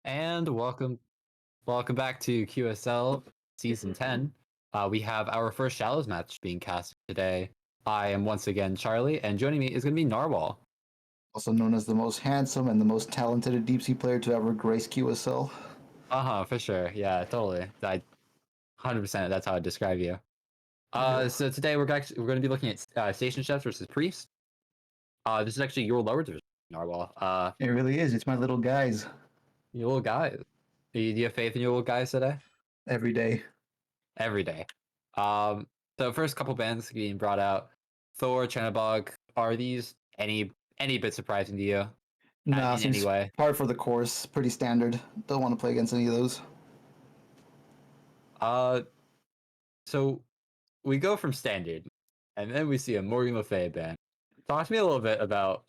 And welcome back to QSL Season 10. We have our first Shallows match being cast today. I am once again Charlie, and joining me is going to be Narwhal. Also known as the most handsome and the most talented deep sea player to ever grace QSL. For sure. Yeah, totally. 100%. That's how I describe you. Yo. So today we're going to be looking at Station Chefs versus Priest. This is actually your lower division, Narwhal. It really is. It's my little guys Your little guys. Do you have faith in your little guys today? every day. Every day. Um, so first couple bands being brought out, Thor, Chenabog. Are these any bit surprising to you Nah, in any seems way? par for the course. Pretty standard. Don't want to play against any of those. Uh, so we go from standard, and then we see a Morgan Le Fay band. Talk to me a little bit about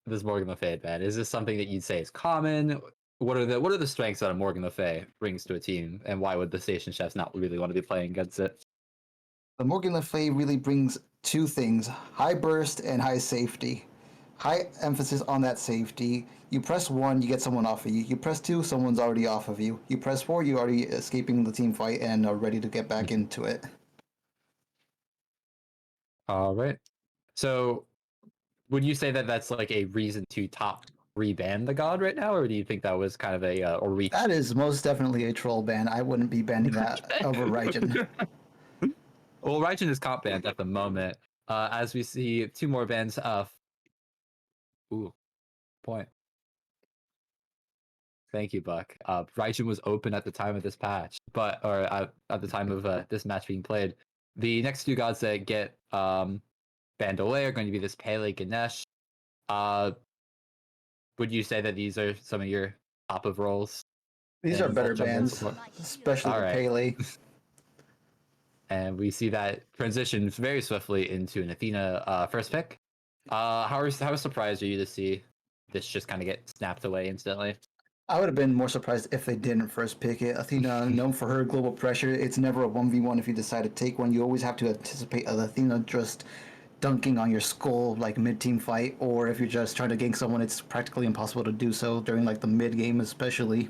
this Morgan Le Fay band. Is this something that you'd say is common? What are the strengths that a Morgan Le Fay brings to a team, and why would the Station Chefs not really want to be playing against it? The Morgan Le Fay really brings two things: high burst and high safety. High emphasis on that safety. You press one, you get someone off of you. You press two, someone's already off of you. You press four, you're already escaping the team fight and are ready to get back into it. All right. So would you say that that's like a reason to top reban the god right now, or do you think that was kind of a reach? That is most definitely a troll ban. I wouldn't be banning that over Raijin. Well, Raijin is comp banned at the moment. As we see two more bans. Ooh, point. Thank you, Buck. Raijin was open at the time of this patch, at the time of this match being played. The next two gods that get banned away are going to be this Pele Ganesh. Uh, would you say that these are some of your top of roles? These are And better both jungle and bands, support. especially All the right, Pele. and we see that transition very swiftly into an Athena first pick. How surprised are you to see this just kind of get snapped away instantly? I would have been more surprised if they didn't first pick it. Athena, known for her global pressure, it's never a 1v1 if you decide to take one. You always have to anticipate Athena just dunking on your skull like mid-team fight, or if you're just trying to gank someone, it's practically impossible to do so during like the mid-game especially.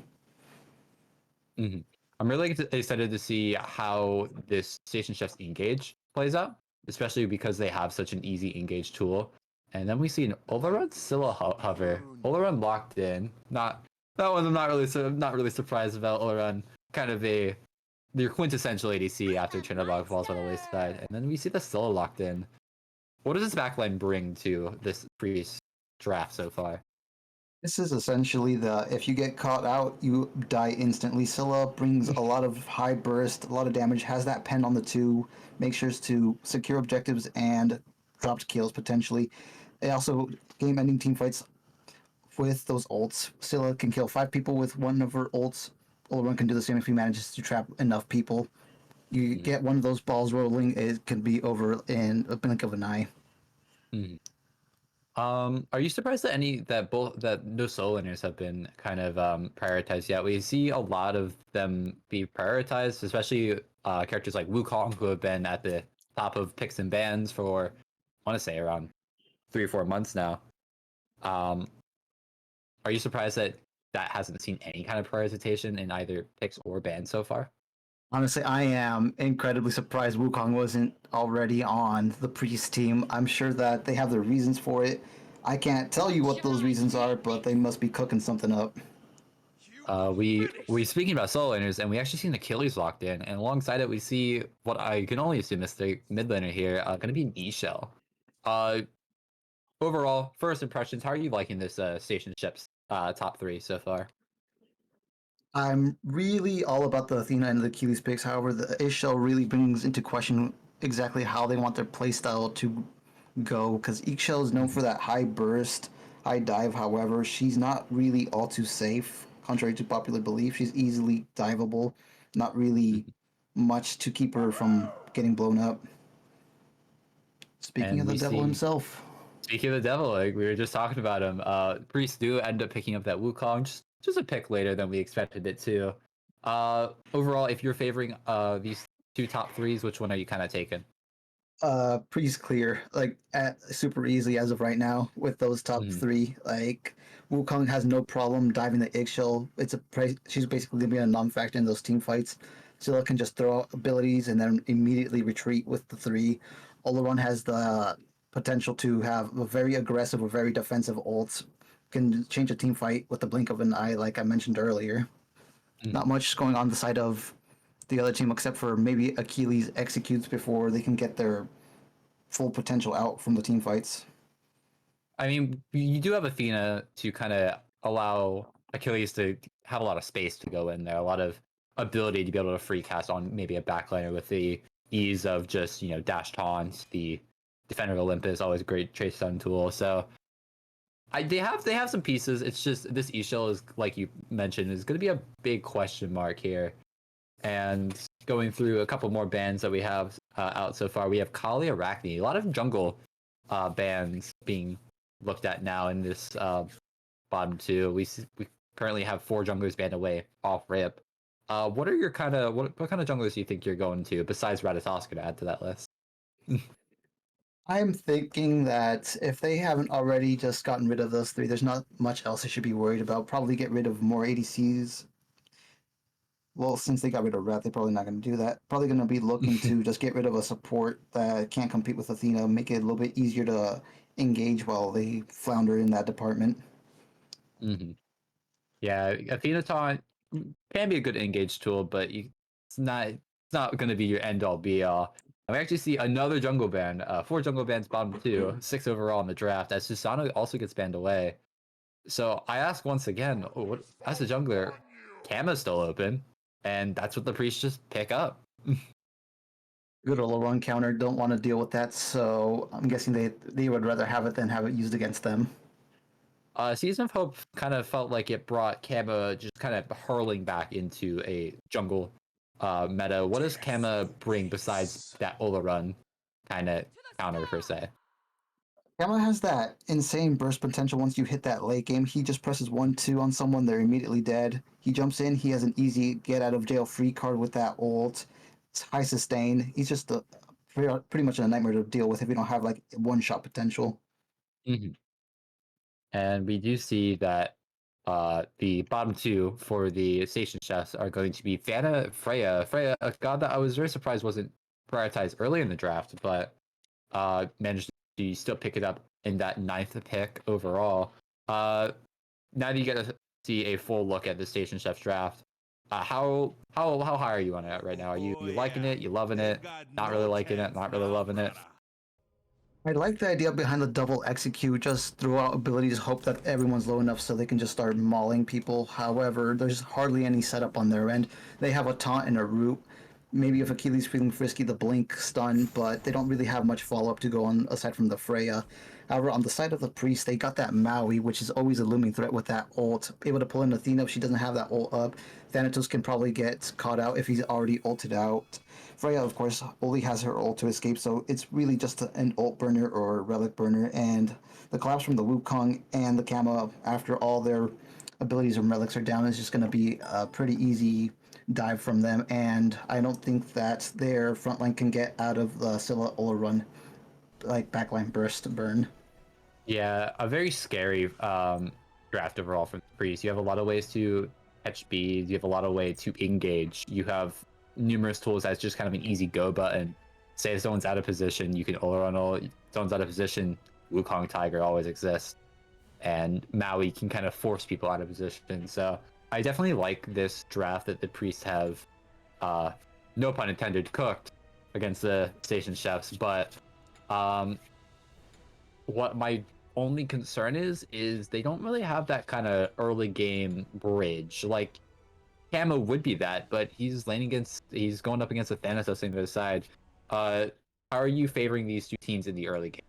Mm-hmm. I'm really excited to see how this Station Chef's engage plays out, especially because they have such an easy engage tool. And then we see an Olaran Scylla hover. Olaran locked in. Not that one. I'm not really surprised about Olaran. Kind of your quintessential ADC after Trinidad falls by the wayside. And then we see the Scylla locked in. What does this backline bring to this previous draft so far? This is essentially the if you get caught out, you die instantly. Scylla brings a lot of high burst, a lot of damage, has that pen on the two, makes sure to secure objectives and dropped kills potentially. It also game ending team fights with those ults. Scylla can kill 5 people with one of her ults. Olorun can do the same if he manages to trap enough people. You Mm-hmm. get one of those balls rolling, it can be over in a blink of an eye. Mm-hmm. Are you surprised that no solo winners have been kind of prioritized yet? We see a lot of them be prioritized, especially characters like Wukong, who have been at the top of picks and bans for, I want to say, around 3 or 4 months now. Um, are you surprised that that hasn't seen any kind of prioritization in either picks or bans so far? Honestly, I am incredibly surprised Wukong wasn't already on the Priest team. I'm sure that they have their reasons for it. I can't tell you what those reasons are, but they must be cooking something up. We speaking about solo laners, and we actually see an Achilles locked in, and alongside it, we see what I can only assume is the mid laner here, going to be an E-Shell. Uh, Overall, first impressions, how are you liking this Station Ships top three so far? I'm really all about the Athena and the Achilles picks. However, the Ish Shell really brings into question exactly how they want their playstyle to go, because each shell is known for that high burst, high dive. However, she's not really all too safe, contrary to popular belief. She's easily diveable, not really much to keep her from getting blown up. Speaking of And the we devil see, himself, speaking of the devil, like we were just talking about him, priests do end up picking up that Wukong, just a pick later than we expected it to. Overall, if you're favoring these two top threes, which one are you kind of taking? Pretty clear, like super easy as of right now with those top Mhm. three. Like Wukong has no problem diving the eggshell. She's basically gonna be a non-factor in those team fights. Zilla can just throw out abilities and then immediately retreat with the three. Oleron has the potential to have a very aggressive or very defensive ult. Can change a team fight with the blink of an eye, like I mentioned earlier. Not Mhm. much going on the side of the other team except for maybe Achilles executes before they can get their full potential out from the team fights. I mean, you do have Athena to kind of allow Achilles to have a lot of space to go in there, a lot of ability to be able to free cast on maybe a backliner with the ease of just dash taunts. The Defender Olympus always a great chase stun tool. So they have some pieces. It's just this E-Shell is, like you mentioned, is going to be a big question mark here. And going through a couple more bands that we have out so far, we have Kali Arachne. A lot of jungle bands being looked at now in this bottom two. We currently have 4 junglers banned away off rip. What are your kind of what kind of junglers do you think you're going to besides Ratatoskr to add to that list? I'm thinking that if they haven't already just gotten rid of those three, there's not much else they should be worried about. Probably get rid of more ADCs. Well, since they got rid of Rat, they're probably not going to do that. Probably going to be looking to just get rid of a support that can't compete with Athena, make it a little bit easier to engage while they flounder in that department. hmm Yeah, Athena taunt can be a good engage tool, but it's not going to be your end all be all. And we actually see another jungle ban, 4 jungle bans bottom two, 6 overall in the draft, as Susano also gets banned away. So I ask once again, as a jungler, Kama's still open, and that's what the priests just pick up. Good old run counter don't want to deal with that, so I'm guessing they would rather have it than have it used against them. Season of Hope kind of felt like it brought Kama just kind of hurling back into a jungle meta. What does Kama bring besides that Ola run kind of counter per se? Gamma has that insane burst potential once you hit that late game. He just presses 1-2 on someone, they're immediately dead. He jumps in, he has an easy get out of jail free card with that ult. It's high sustain. He's just pretty much a nightmare to deal with if you don't have like one shot potential. Mhm. And we do see that the bottom two for the station chefs are going to be Fana Freya. Freya, a god that I was very surprised wasn't prioritized early in the draft, but managed to still pick it up in that 9th pick overall. Now that you get to see a full look at the station chefs draft, how high are you on it right now? Are you liking it? You loving it? Not really liking it? Not really loving it? I like the idea behind the double execute, just throw out abilities, hope that everyone's low enough so they can just start mauling people. However, there's hardly any setup on their end. They have a taunt and a root. Maybe if Achilles feeling frisky, the blink stun, but they don't really have much follow up to go on aside from the Freya. However, on the side of the priest, they got that Maui, which is always a looming threat with that ult. Able to pull in Athena if she doesn't have that ult up. Thanatos can probably get caught out if he's already ulted out. Freya, of course, only has her ult to escape, so it's really just an ult burner or a relic burner. And the collapse from the Wukong and the Kama, after all their abilities and relics are down, is just going to be a pretty easy dive from them. And I don't think that their front line can get out of the Scylla Ola run, like backline burst burn. Yeah, a very scary draft overall from the priest. You have a lot of ways to catch beads. You have a lot of ways to engage. You have numerous tools that's just kind of an easy go button. Say if someone's out of position, you can Oloronal. Someone's out of position, Wukong Tiger always exists, and Maui can kind of force people out of position. So I definitely like this draft that the priests have, uh, no pun intended, cooked against the station chefs. But um, what my only concern is they don't really have that kind of early game bridge. Like Camo would be that, but he's going up against a Thanatos on the other side. Uh, how are you favoring these two teams in the early game?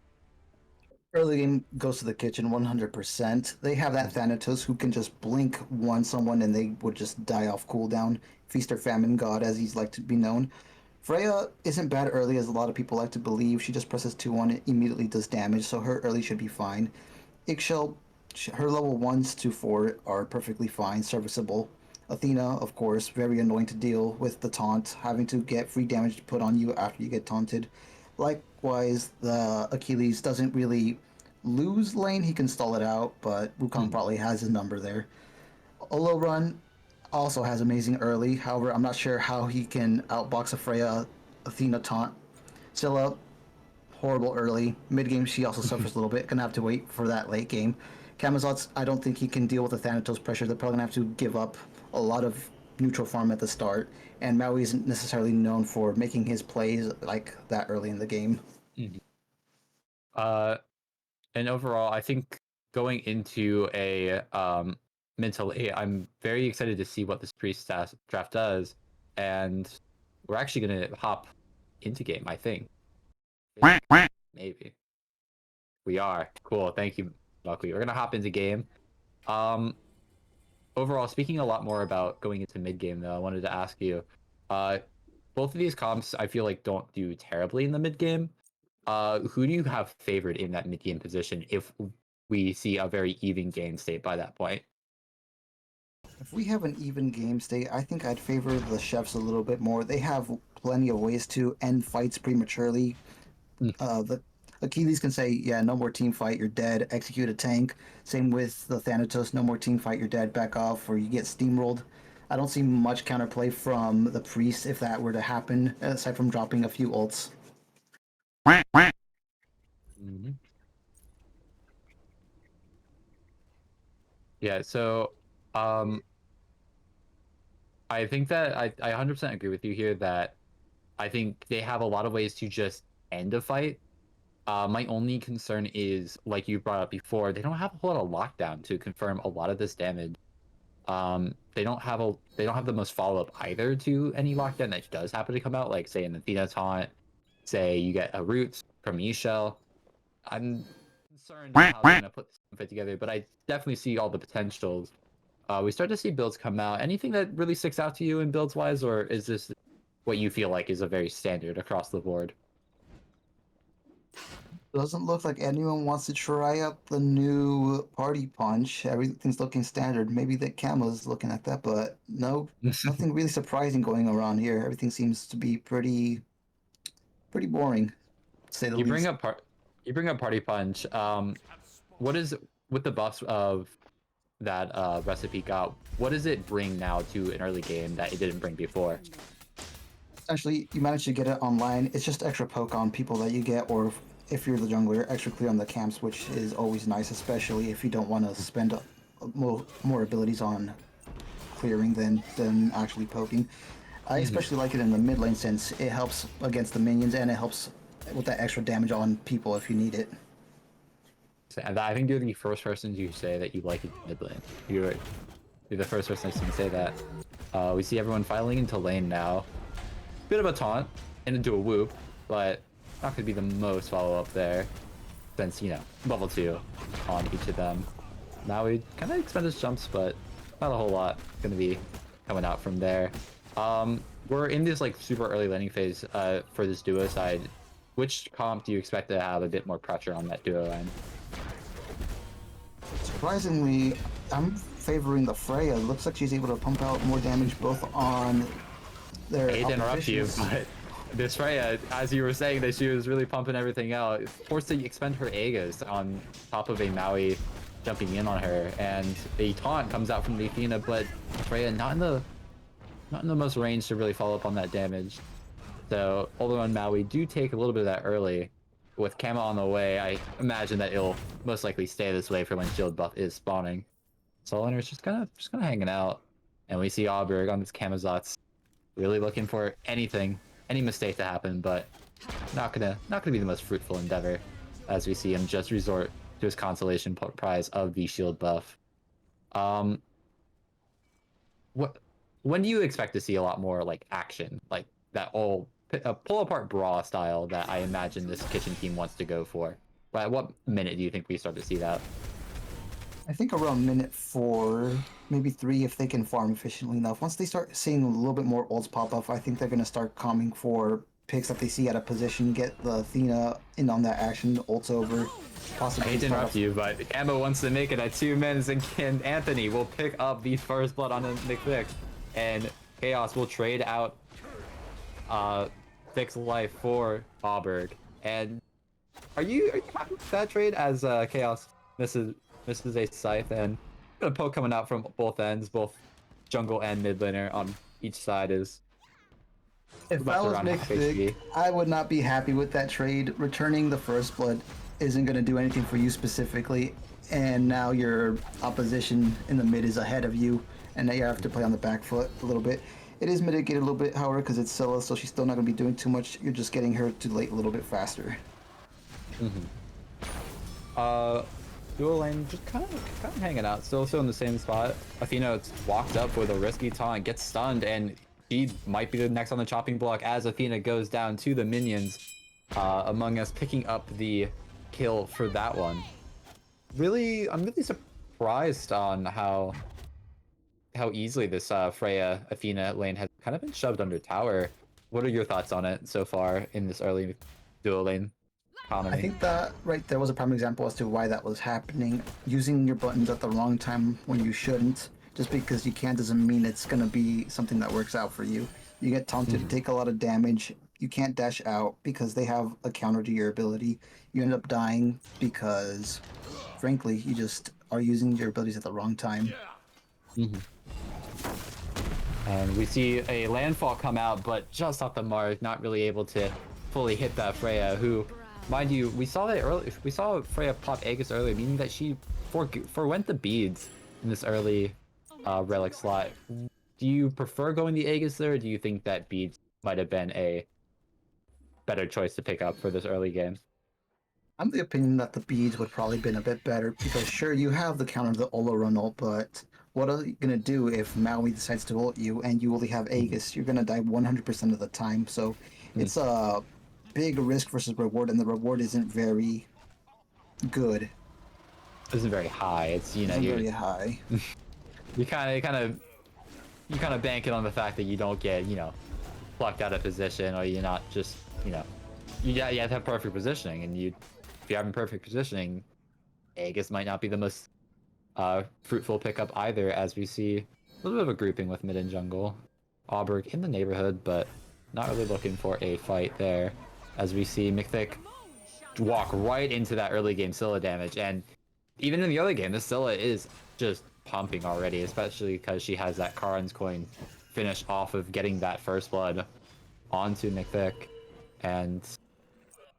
Early game goes to the kitchen 100%. They have that Thanatos who can just blink one someone and they would just die off cooldown. Feast or famine god, as he's like to be known. Freya isn't bad early as a lot of people like to believe. She just presses 2-1 and immediately does damage, so her early should be fine. Eggshell, her level 1s to 4 are perfectly fine, serviceable. Athena, of course, very annoying to deal with the taunt, having to get free damage to put on you after you get taunted. Likewise, the Achilles doesn't really lose lane. He can stall it out, but Wukong Mhm. probably has his number there. Olo Run also has amazing early. However, I'm not sure how he can outbox a Freya Athena taunt. Scylla, horrible early. Mid game, she also suffers a little bit. Gonna have to wait for that late game. Camazotz, I don't think he can deal with the Thanatos pressure. They're probably gonna have to give up a lot of neutral farm at the start. And Maui isn't necessarily known for making his plays like that early in the game. Mhm. Uh, and overall, I think going into a mentally, I'm very excited to see what this draft does, and we're actually gonna hop into game. I think maybe we are cool. Thank you, Buckley. We're gonna hop into game. Um, Overall, speaking a lot more about going into mid game, though, I wanted to ask you, uh, both of these comps I feel like don't do terribly in the mid game. Who do you have favored in that mid game position if we see a very even game state by that point? If we have an even game state, I think I'd favor the chefs a little bit more. They have plenty of ways to end fights prematurely. Mm. The Achilles can say, "Yeah, no more team fight, you're dead." Execute a tank. Same with the Thanatos, "No more team fight, you're dead." Back off, or you get steamrolled. I don't see much counterplay from the priest if that were to happen, aside from dropping a few ults. Mhm. Yeah, so um, I think that I 100% agree with you here that I think they have a lot of ways to just end a fight. My only concern is, like you brought up before, they don't have a whole lot of lockdown to confirm a lot of this damage. They don't have the most follow up either to any lockdown that does happen to come out, like say an Athena taunt, say you get a root from Michelle. I'm concerned on how they're gonna put this fit together, but I definitely see all the potentials. We start to see builds come out. Anything that really sticks out to you in builds wise, or is this what you feel like is a very standard across the board? Doesn't look like anyone wants to try out the new party punch. Everything's looking standard. Maybe the Camo's looking at that, but no, nothing really surprising going around here. Everything seems to be pretty boring, to say the you bring least. up part you bring up party punch. What is with the buffs of that recipe got? What does it bring now to an early game that it didn't bring before? Essentially, you manage to get it online. It's just extra poke on people that you get, or if you're the jungler, extra clear on the camps, which is always nice, especially if you don't want to spend more abilities on clearing than actually poking. I Mhm. especially like it in the mid lane since it helps against the minions and it helps with that extra damage on people if you need it. And I think you're the first person to say that you like it mid lane. You're the first person I've seen say that. We see everyone filing into lane now. Bit of a taunt and into a whoop, but not going to be the most follow up there since, level 2 on each of them. Now we kind of expend his jumps, but not a whole lot going to be coming out from there. We're in this like super early laning phase for this duo side. Which comp do you expect to have a bit more pressure on that duo end? Surprisingly, I'm favoring the Freya. It looks like she's able to pump out more damage both on I their hate to interrupt you, oppositions. but this Freya, as you were saying that she was really pumping everything out, forced to expend her Aegis on top of a Maui jumping in on her, and a taunt comes out from the Athena, but Freya not in the most range to really follow up on that damage. So although and Maui do take a little bit of that early, with Kama on the way, I imagine that it'll most likely stay this way for when shield buff is spawning. Soliner's just kind of hanging out, and we see Auberg on this Camazotz really looking for anything, any mistake to happen, but not gonna be the most fruitful endeavor, as we see him just resort to his consolation prize of the shield buff. Um, what when do you expect to see a lot more like action, like that old pull apart brawl style that I imagine this kitchen team wants to go for? But at what minute do you think we start to see that? I think around minute 4, maybe 3, if they can farm efficiently enough. Once they start seeing a little bit more ults pop up, I think they're going to start coming for picks that they see at a position, get the Athena in on that action, ults over, I possibly hate to start interrupt off. you, but Ambo wants to make it at 2 minutes, and Anthony will pick up the first blood on Nick Vick, and Chaos will trade out Vic's life for Auberg. And are you happy with that trade as Chaos misses a scythe and a poke coming out from both ends, both jungle and mid laner on each side is If I about to was around half Mythic, HP. I would not be happy with that trade. Returning the first blood isn't going to do anything for you specifically, and now your opposition in the mid is ahead of you, and now you have to play on the back foot a little bit. It is mitigated a little bit, however, because it's Scylla, so she's still not going to be doing too much. You're just getting her to late a little bit faster. Mm-hmm. Dual lane just kind of hanging out, still in the same spot. Athena walked up with a risky taunt, gets stunned, and she might be the next on the chopping block as Athena goes down to the minions. Among Us picking up the kill for that one. I'm really surprised on how easily this Freya Athena lane has kind of been shoved under tower. What are your thoughts on it so far in this early dual lane I economy? think that right there was a prime example as to why that was happening. Using your buttons at the wrong time when you shouldn't, just because you can doesn't mean it's going to be something that works out for you. You get taunted, take a lot of damage. You can't dash out because they have a counter to your ability. You end up dying because, frankly, you just are using your abilities at the wrong time. Mm-hmm. And we see a landfall come out, but just off the mark, not really able to fully hit that Freya, who, mind you, we saw that early. We saw Freya pop Aegis earlier, meaning that she forwent the beads in this early relic slot. Do you prefer going the Aegis there, or do you think that beads might have been a better choice to pick up for this early game? I'm of the opinion that the beads would probably been a bit better because sure you have the counter to the Ola Runnel, but what are you gonna do if Maui decides to ult you and you only have Aegis? You're gonna die 100% of the time. So it's a big risk versus reward, and the reward isn't very good. Isn't very high. It's Isn't very high. you kind of bank it on the fact that you don't get plucked out of position, or you're not just you have to have perfect positioning, and if you're having perfect positioning, Aegis might not be the most fruitful pickup either, as we see a little bit of a grouping with mid and jungle. Auberg in the neighborhood, but not really looking for a fight there, as we see Mythic walk right into that early game Scylla damage, and even in the early game, this Scylla is just pumping already, especially because she has that Karin's coin finish off of getting that first blood onto Mythic. And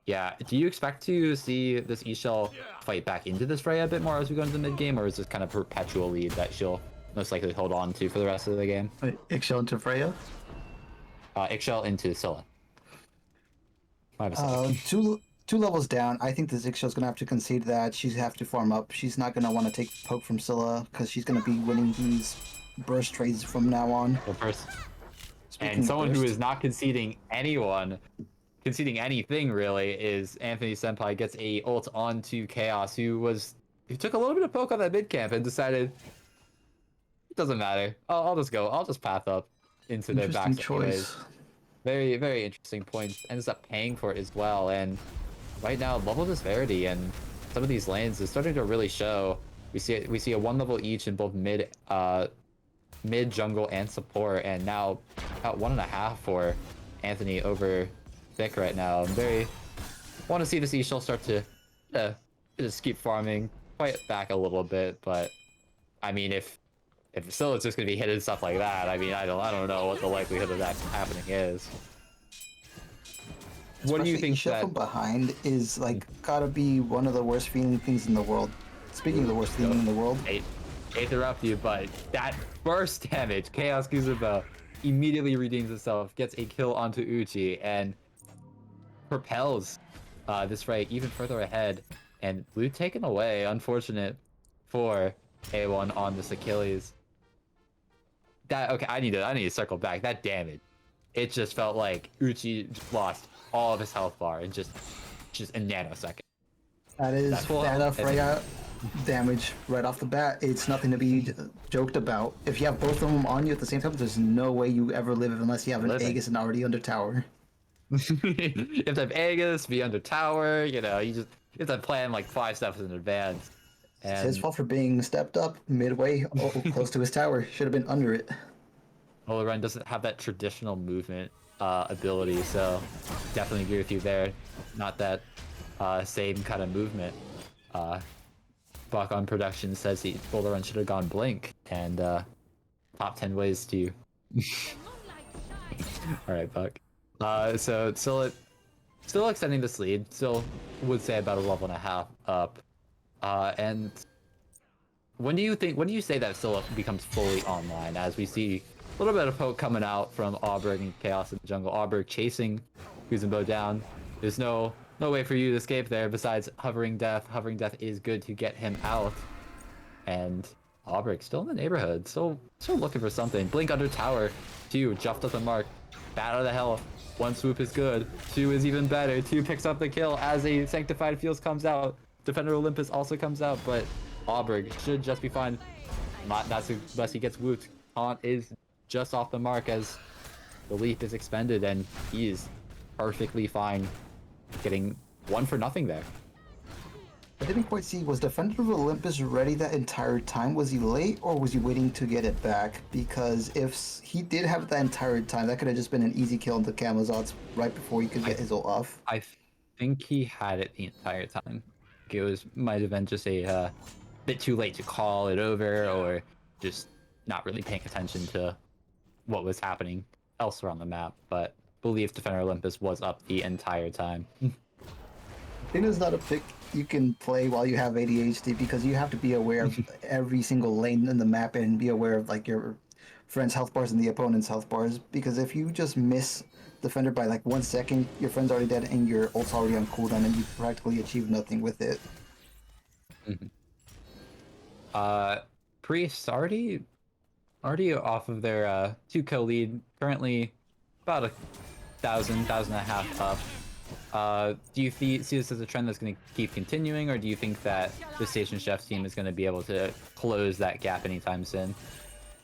yeah, do you expect to see this Ishel fight back into this Freya a bit more as we go into the mid game, or is this kind of perpetual lead that she'll most likely hold on to for the rest of the game? Wait, Ixchel into Freya? Ixchel into Scylla. My mistake. Two levels down. I think the Ixchel's gonna have to concede that she's have to farm up. She's not gonna want to take poke from Scylla because she's gonna be winning these burst trades from now on. Well, first, Speaking and of someone who burst, is not conceding anything really, is Anthony Senpai gets a ult onto Chaos, who took a little bit of poke on that mid camp and decided it doesn't matter. I'll just path up into their interesting backs anyways. choice. Very, very interesting points. Ends up paying for it as well. And right now, level disparity and some of these lanes is starting to really show. We see a one level each in both mid jungle and support, and now about 1.5 for Anthony over Vic right now. I'm very want to see this Ishel start to just keep farming, fight back a little bit, but I mean if still it's just gonna be hit and stuff like that, I mean I don't know what the likelihood of that happening is. What do you think Ishel that from behind is like gotta be one of the worst feeling things in the world. Speaking of the worst feeling in the world, hate to interrupt you, but that burst damage, Chaos Kuzuba immediately redeems itself, gets a kill onto Uchi, and propels this fight even further ahead, and loot taken away. Unfortunate for A1 on this Achilles. Okay, I need to circle back. That damage, it just felt like Uchi lost all of his health bar in just a nanosecond. that is That's full bad health. Freya damage right off the bat. It's nothing to be joked about. If you have both of them on you at the same time, there's no way you ever live unless you have an Aegis and already under tower. You have to have Aegis, be under tower, you have to plan like 5 steps in advance. It's his fault for being stepped up midway, close to his tower. Should have been under it. Olorun doesn't have that traditional movement ability, so definitely agree with you there. Not that same kind of movement. Buck on production says he Boulder Run should have gone Blink, and top 10 ways to. All right, Buck. So still extending this lead. Still would say about a level and a half up. And when do you say that Scylla becomes fully online? As we see a little bit of poke coming out from Auberg and Chaos in the jungle. Auberg chasing Kuzenbo down. There's no way for you to escape there besides Hovering Death. Hovering Death is good to get him out. And Auberg still in the neighborhood. Still looking for something. Blink under tower. 2 jumped up the mark. Bat out of the hell. 1 swoop is good. 2 is even better. 2 picks up the kill as a Sanctified Fields comes out. Defender Olympus also comes out, but Auberg should just be fine. Not unless he gets whooped. Taunt is just off the mark as the leap is expended, and he is perfectly fine getting 1 for nothing there. I didn't quite see, was Defender of Olympus ready that entire time? Was he late or was he waiting to get it back? Because if he did have it that entire time, that could have just been an easy kill into Camazot's right before he could get his ult off. I think he had it the entire time. It might have been just a bit too late to call it over, or just not really paying attention to what was happening elsewhere on the map. But I believe Defender Olympus was up the entire time. Dina's not a pick you can play while you have ADHD because you have to be aware of every single lane in the map and be aware of like your friend's health bars and the opponent's health bars. Because if you just miss Defender by like 1 second, your friend's already dead and your ult's already on cooldown and you practically achieve nothing with it. Priest already off of their 2-kill lead, currently about 1,000.5 up. Do you see this as a trend that's going to keep continuing, or do you think that the Station Chefs team is going to be able to close that gap anytime soon?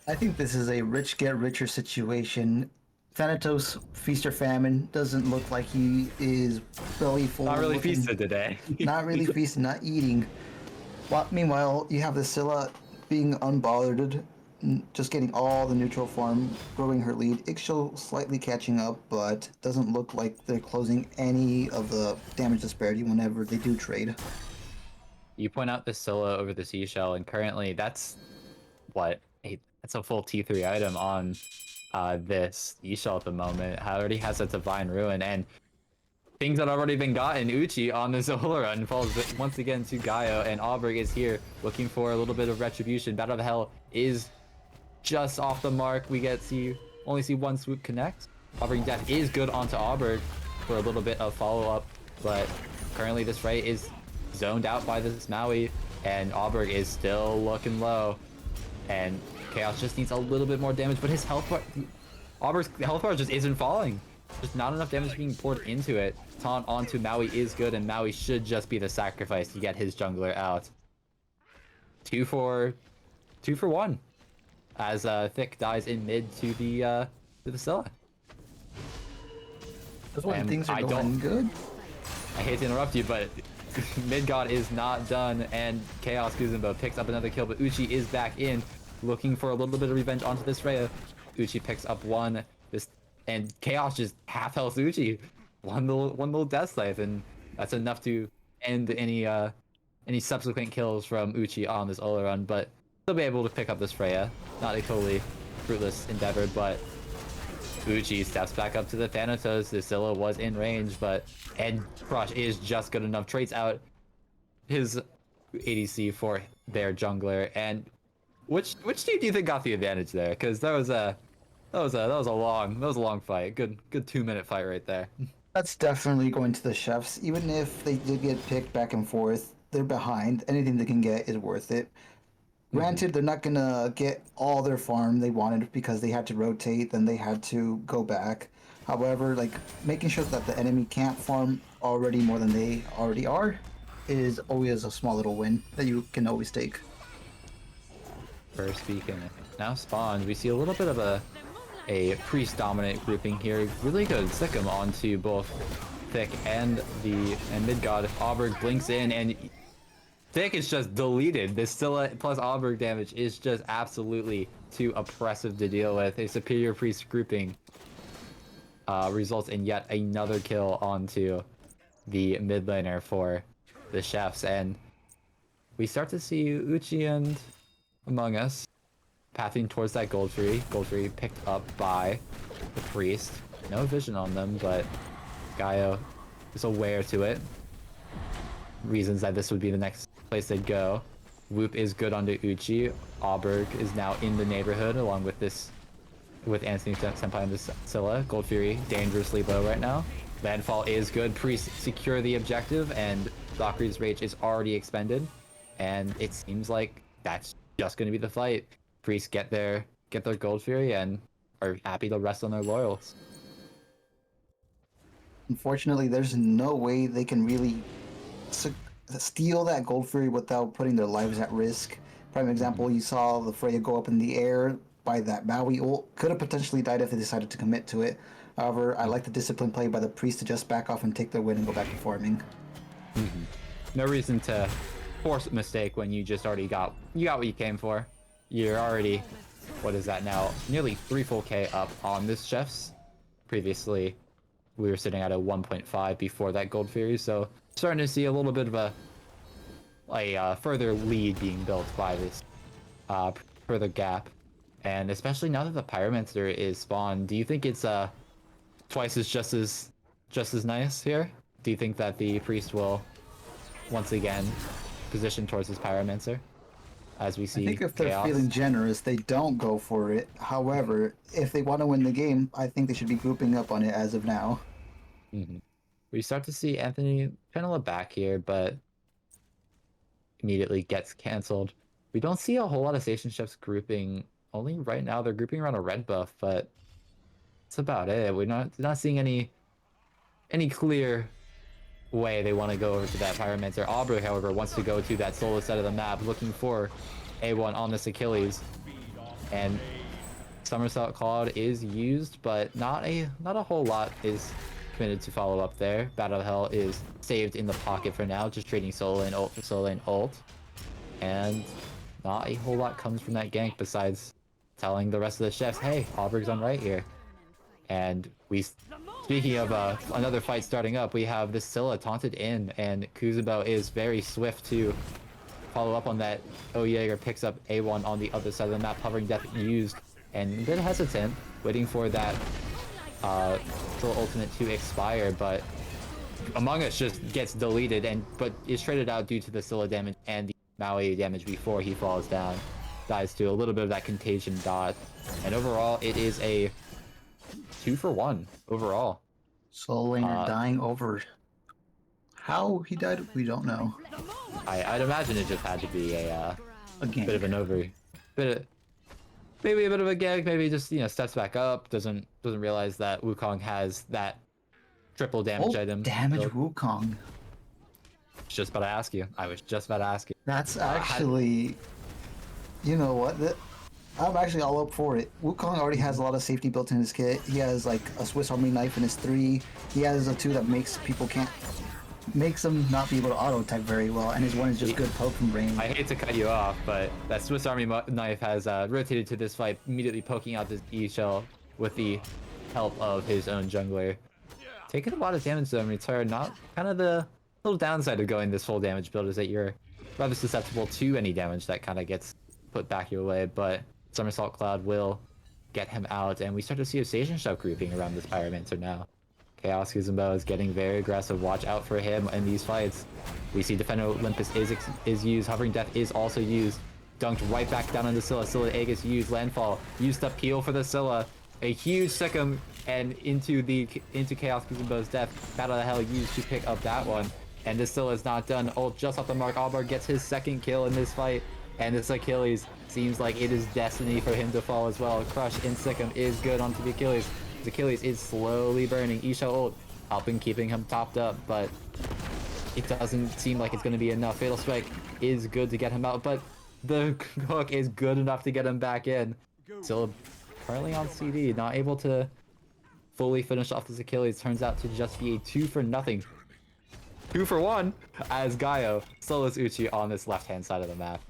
I think this is a rich get richer situation. Thanatos, Feast or Famine, doesn't look like he is belly full. Not really feasted today. Not really feasting, not eating. Well, meanwhile, you have the Scylla being unbothered, just getting all the neutral farm, growing her lead. Ixchel slightly catching up, but doesn't look like they're closing any of the damage disparity whenever they do trade. You point out the Scylla over the Seashell, and currently that's that's a full T3 item on this Seashell at the moment. It already has a Divine Ruin, and things that already been gotten. Uchi on the Zola run falls once again to Gaio, and Auberg is here looking for a little bit of retribution. Battle of Hell is just off the mark. We only see 1 swoop connect. Hovering Death is good onto Auberg for a little bit of follow-up, but currently this fight is zoned out by this Maui, and Auberg is still looking low, and Chaos just needs a little bit more damage, but his health bar, Auberg's health bar just isn't falling. Just not enough damage being poured into it. Taunt onto Maui is good, and Maui should just be the sacrifice to get his jungler out. 2 for 1. As Thick dies in mid to the Scylla. That's when things are going good. I hate to interrupt you, but Midgod is not done, and Chaos Kuzenbo picks up another kill, but Uchi is back in, looking for a little bit of revenge onto this Freya. Uchi picks up 1, and Chaos just half health Uchi. One little death scythe, and that's enough to end any subsequent kills from Uchi on this Ola run, but they'll be able to pick up this Freya. Not a totally fruitless endeavor, but Uchi steps back up to the Thanatos. The Scylla was in range, but Head Crush is just good enough. Trades out his ADC for their jungler, and which team do you think got the advantage there? Because that was a long fight. Good 2-minute fight right there. That's definitely going to the Chefs. Even if they did get picked back and forth, they're behind. Anything they can get is worth it. Granted, they're not gonna get all their farm they wanted because they had to rotate, then they had to go back. However, like making sure that the enemy can't farm already more than they already are is always a small little win that you can always take. First beacon now spawned. We see a little bit of a priest dominant grouping here. Really good Sikkim onto both Thick and Midgod. Auberg blinks in, and Thick is just deleted. This Scylla plus Auberg damage is just absolutely too oppressive to deal with. A superior priest grouping. results in yet another kill onto the mid laner for the chefs, and we start to see Uchi and Among Us pathing towards that gold tree. Gold tree picked up by the priest. No vision on them, but Gaio is aware to it. Reasons that this would be the next place they'd go. Whoop is good onto Uchi. Auberg is now in the neighborhood along with Anthony Senpai and the Scylla. Gold Fury dangerously low right now. Landfall is good. Priest secure the objective, and Valkyrie's Rage is already expended. And it seems like that's just going to be the fight. Priest get their Gold Fury and are happy to rest on their laurels. Unfortunately, there's no way they can really steal that Gold Fury without putting their lives at risk. Prime example, you saw the Freya go up in the air by that Maui ult. Could have potentially died if they decided to commit to it. However, I like the discipline play by the Priest to just back off and take their win and go back to farming. No reason to force a mistake when you just already got what you came for. You're already, what is that now? Nearly 3 full K up on this chef's. Previously, we were sitting at a 1.5 before that Gold Fury, so starting to see a little bit of a further lead being built by this further gap. And especially now that the Pyromancer is spawned, do you think it's twice as just as nice here? Do you think that the Priest will once again position towards his Pyromancer as we see I think if they're chaos? feeling generous, they don't go for it. However, if they want to win the game, I think they should be grouping up on it as of now. We start to see Anthony kind of look back here, but immediately gets canceled. We don't see a whole lot of Station Chefs grouping. Only right now they're grouping around a red buff, but that's about it. We're not seeing any clear way they want to go over to that Pyromancer. Aubrey, however, wants to go to that solo side of the map, looking for A1 on this Achilles. And Somersault Cloud is used, but not a whole lot is committed to follow up there. Battle of Hell is saved in the pocket for now, just trading solo lane ult for solo lane ult. And not a whole lot comes from that gank besides telling the rest of the chefs, hey, Auberg's on right here. And speaking of another fight starting up, we have this Scylla taunted in, and Kuzubo is very swift to follow up on that. Jaeger picks up A1 on the other side of the map, Hovering Death used, and a bit hesitant, waiting for that Troll ultimate to expire, but Among Us just gets deleted, but is traded out due to the Scylla damage and the Maui damage before he falls down. Dies to a little bit of that contagion dot, and overall it is a 2-for-1 overall. Soul Laner dying over. How he died, we don't know. I'd imagine it just had to be a Again, bit of an maybe a bit of a gag. Maybe just steps back up, doesn't realize that Wukong has that triple damage item. damage So, Wukong. just about to ask you. I was just about to ask you. That's actually, you know what? I'm actually all up for it. Wukong already has a lot of safety built in his kit. He has like a Swiss Army knife in his 3. He has a 2 that makes him not be able to auto attack very well, and his 1 is just good poke from range. I hate to cut you off, but that Swiss Army knife has rotated to this fight, immediately poking out this E shell with the help of his own jungler. Taking a lot of damage though in return. Not kind of the little downside of going this full damage build is that you're rather susceptible to any damage that kind of gets put back your way, but Somersault Cloud will get him out, and we start to see a Station Chef grouping around this Pyromancer now. Chaos Kuzenbo is getting very aggressive. Watch out for him in these fights. We see Defender Olympus is used. Hovering Death is also used. Dunked right back down into Scylla. Scylla Aegis used. Landfall used up peel for the Scylla. A huge Sikkim and into Chaos Kuzenbo's death. Battle of Hell used to pick up that one. And this Scylla is not done. Ult just off the mark. Albar gets his 2nd kill in this fight. And this Achilles seems like it is destiny for him to fall as well. Crush in Sikkim is good onto the Achilles. His Achilles is slowly burning. Isha ult helping keeping him topped up, but it doesn't seem like it's going to be enough. Fatal Strike is good to get him out, but the hook is good enough to get him back in. Still currently on CD, not able to fully finish off this Achilles. Turns out to just be a 2-for-0. 2-for-1 as Gaio solos Uchi on this left-hand side of the map.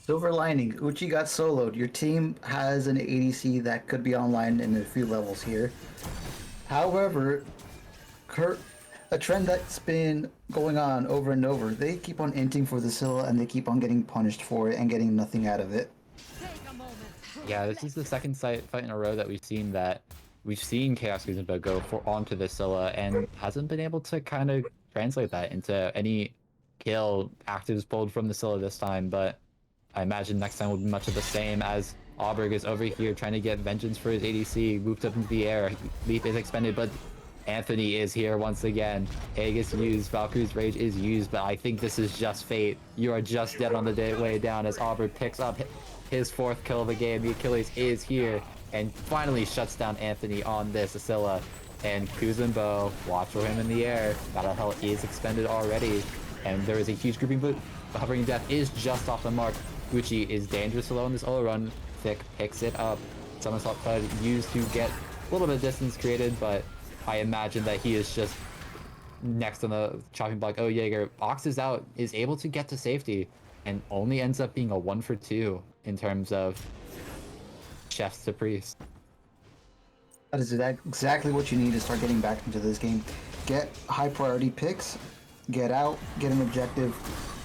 Silver lining, Uchi got soloed. Your team has an ADC that could be online in a few levels here. However, Kurt, a trend that's been going on over and over, they keep on inting for the Scylla and they keep on getting punished for it and getting nothing out of it. Yeah, this is the second fight in a row that we've seen Chaos Kuzenbo go onto the Scylla and hasn't been able to kind of translate that into any kill actives pulled from the Scylla this time, but I imagine next time will be much of the same as Auberg is over here trying to get vengeance for his ADC, moved up into the air, Leap is expended, but Anthony is here once again. Egg is used, Valkyrie's Rage is used, but I think this is just fate. You are just dead on the way down as Auberg picks up his 4th kill of the game. The Achilles is here and finally shuts down Anthony on this Asilla. And Kuzenbo, watch for him in the air. Battle Hell is expended already, and there is a huge grouping, but Hovering Death is just off the mark. Uchi is dangerous alone. This Olo run. Thick picks it up. Somersault Cloud used to get a little bit of distance created, but I imagine that he is just next on the chopping block. Oh, Jaeger boxes out, is able to get to safety, and only ends up being a 1 for 2 in terms of chefs to priest. That is exactly what you need to start getting back into this game. Get high priority picks, get out, get an objective,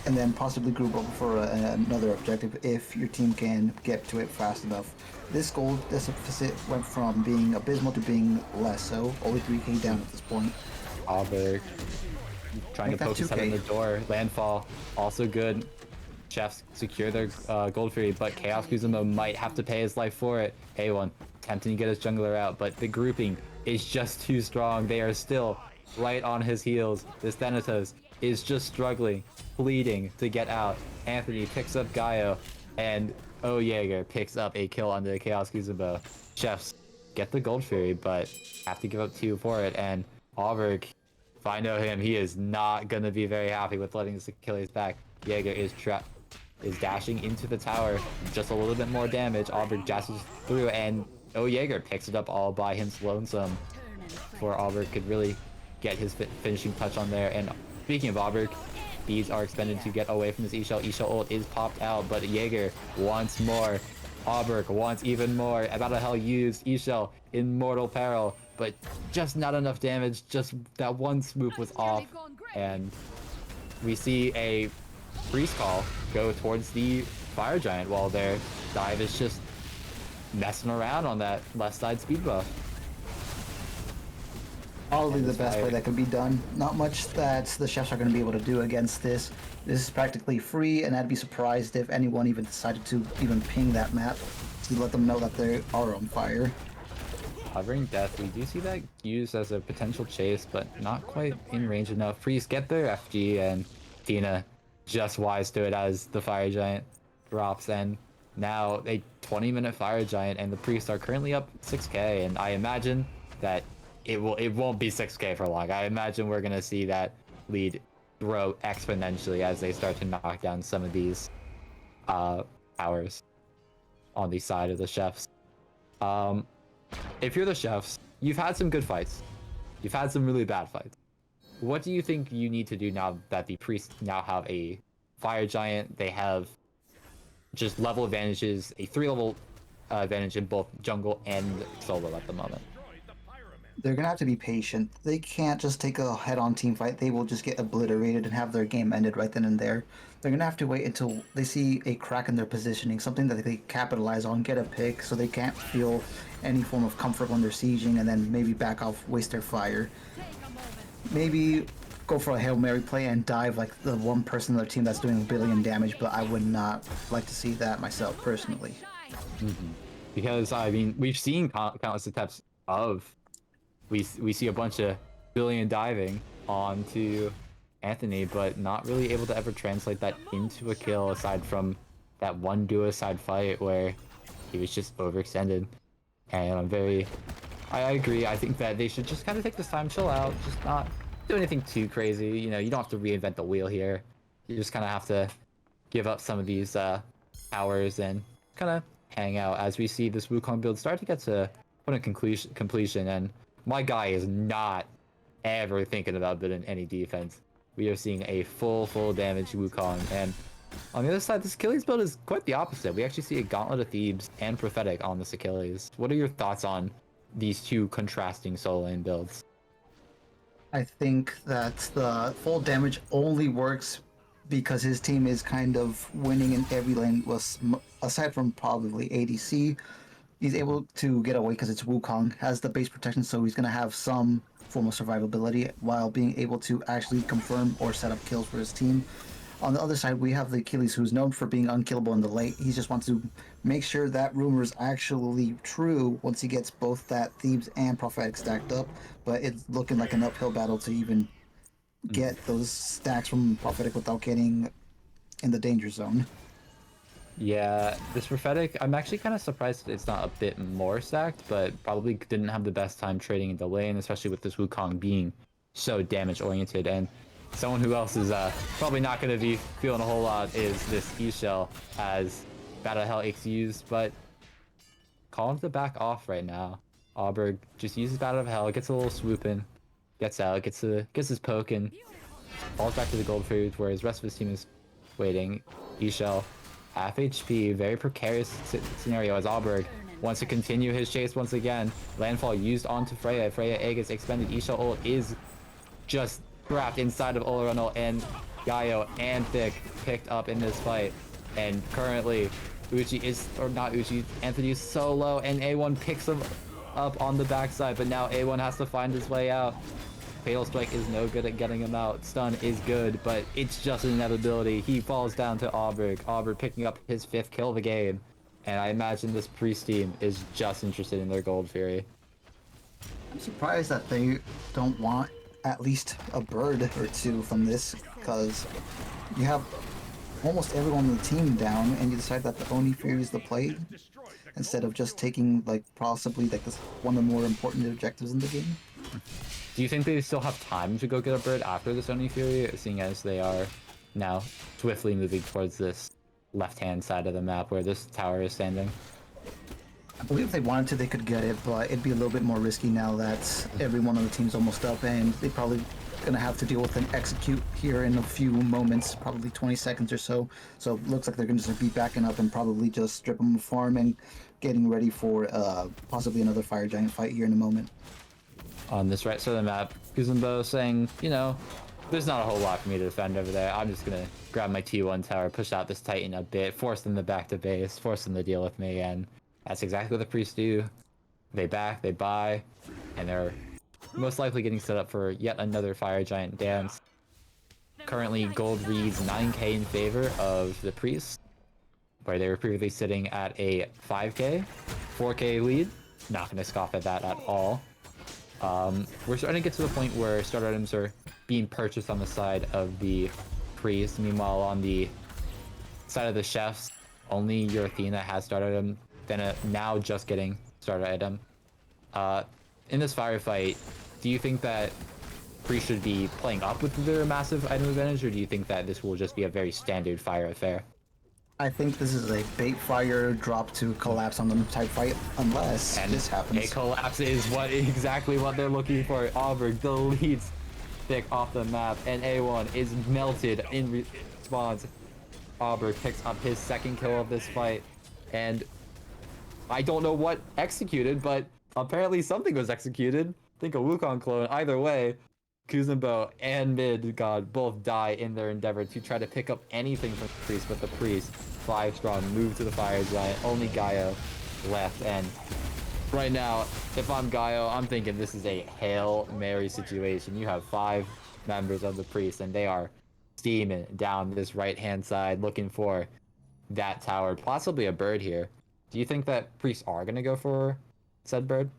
and then possibly group up for another objective if your team can get to it fast enough. This gold deficit went from being abysmal to being less so, only 3k down at this point. Auberg trying to poke his head in the door. Landfall, also good. Chefs secure their Gold Fury, but Chaos Kuzenbo might have to pay his life for it. A1 attempting to get his jungler out, but the grouping is just too strong. They are still right on his heels. This Thanatos is just struggling, bleeding to get out. Anthony picks up Gaio, and Oh Jaeger picks up a kill on the Chaos Kuzenbo. Chefs get the Gold Fury, but have to give up 2 for it, and Auberg, if I know him, he is not gonna be very happy with letting his Achilles back. Jaeger is dashing into the tower, just a little bit more damage. Auberg dashes through, and Oh Jaeger picks it up all by his lonesome before Auberg could really get his finishing touch on there. And speaking of Auberg, bees are expended to get away from this E-Shell. E-Shell ult is popped out, but Jaeger wants more. Auberg wants even more. Battle Hell used E-Shell in mortal peril, but just not enough damage. Just that one swoop was off, and we see a Priest Call go towards the Fire Giant while their dive is just messing around on that left side speed buff. Probably the best play that could be done. Not much that the chefs are going to be able to do against this. This is practically free, and I'd be surprised if anyone even decided to even ping that map to let them know that they are on fire. Hovering Death, we do see that used as a potential chase, but not quite in range enough. Priest get their FG, and Tina just wise to it as the Fire Giant drops, and now a 20-minute Fire Giant, and the Priests are currently up 6k, and I imagine that it won't be 6k for long. I imagine we're gonna see that lead grow exponentially as they start to knock down some of these towers on the side of the chefs. If you're the chefs, you've had some good fights. You've had some really bad fights. What do you think you need to do now that the priests now have a Fire Giant? They have just level advantages, a 3-level advantage in both jungle and solo at the moment. They're going to have to be patient. They can't just take a head-on team fight. They will just get obliterated and have their game ended right then and there. They're going to have to wait until they see a crack in their positioning, something that they capitalize on, get a pick, so they can't feel any form of comfort when they're sieging, and then maybe back off, waste their fire. Maybe go for a Hail Mary play and dive like the one person on their team that's doing a billion damage, but I would not like to see that myself personally. Mm-hmm. Because, I mean, we've seen countless attempts of... We see a bunch of billion diving onto Anthony, but not really able to ever translate that into a kill aside from that one duo-side fight where he was just overextended. And I agree. I think that they should just kind of take this time, chill out, just not do anything too crazy. You know, you don't have to reinvent the wheel here. You just kind of have to give up some of these powers and kind of hang out as we see this Wukong build start to get to point of completion. And my guy is not ever thinking about building any defense. We are seeing a full damage Wukong, and On the other side, this Achilles build is quite the opposite. We actually see a Gauntlet of Thebes and Prophetic on this Achilles. What are your thoughts on these two contrasting solo lane builds? I think that the full damage only works because his team is kind of winning in every lane. Was aside from probably ADC, he's able to get away because it's Wukong, has the base protection, so he's gonna have some form of survivability while being able to actually confirm or set up kills for his team. On the other side, we have the Achilles, who's known for being unkillable in the late. He just wants to make sure that rumor is actually true once he gets both that Thebes and Prophetic stacked up. But it's looking like an uphill battle to even get those stacks from Prophetic without getting in the danger zone. Yeah, this Prophetic, I'm actually kind of surprised that it's not a bit more stacked, but probably didn't have the best time trading in the lane, especially with this Wukong being so damage oriented. And someone who else is probably not going to be feeling a whole lot is this E-Shell as Battle Hell XUs, but call him to back off right now. Auberg just uses Battle of Hell, gets a little swoop in, gets out, gets his poke in, falls back to the gold food, whereas the rest of his team is waiting. E-Shell, half HP, very precarious scenario as Auberg wants to continue his chase once again. Landfall used onto Freya. Freya A gets expended. E-Shell ult is just trapped inside of Oleron ult, and Gaio and Thick picked up in this fight. And currently, Uchi is, or not Uchi, Anthony is so low, and A1 picks him up on the backside, but now A1 has to find his way out. Fatal Strike is no good at getting him out. Stun is good, but it's just an inevitability. He falls down to Auberg. Auberg picking up his 5th kill of the game. And I imagine this Priest team is just interested in their Gold Fury. I'm surprised that they don't want at least a bird or two from this, because you have almost everyone on the team down, and you decide that the Oni Fury is the play instead of just taking like possibly like this one of the more important objectives in the game. Do you think they still have time to go get a bird after the Oni Fury, seeing as they are now swiftly moving towards this left-hand side of the map where this tower is standing? I believe if they wanted to, they could get it, but it'd be a little bit more risky now that everyone on the team's almost up, and they probably gonna have to deal with an execute here in a few moments, probably 20 seconds or so. So it looks like they're gonna just be backing up and probably just strip them of farm and getting ready for possibly another Fire Giant fight here in a moment. On this right side of the map, Kuzumbo saying, you know, there's not a whole lot for me to defend over there. I'm just gonna grab my T1 tower, push out this Titan a bit, force them to back to base, force them to deal with me, and that's exactly what the Priests do. They back, they buy, and they're most likely getting set up for yet another Fire Giant dance. Currently, gold reads 9k in favor of the Priests, where they were previously sitting at a 5k, 4k lead. Not gonna scoff at that at all. We're starting to get to the point where starter items are being purchased on the side of the Priest. Meanwhile, on the side of the Chefs, only your Athena has starter item, then now just getting starter item. In this firefight, do you think that Priest should be playing up with their massive item advantage, or do you think that this will just be a very standard fire affair? I think this is a bait fire drop to collapse on them type fight, unless this happens. A collapse is exactly what they're looking for. Auberg deletes Thick off the map, and A1 is melted in response. Auberg picks up his 2nd kill of this fight, and I don't know what executed, but apparently something was executed. I think a Wukong clone. Either way, Kuzumbo and Mid God both die in their endeavor to try to pick up anything from the Priest, but the Priest, 5 strong, move to the Fire Giant. Only Gaio left, and right now, if I'm Gaio, I'm thinking this is a Hail Mary situation. You have 5 members of the Priest, and they are steaming down this right-hand side, looking for that tower, possibly a bird here. Do you think that Priests are going to go for said bird?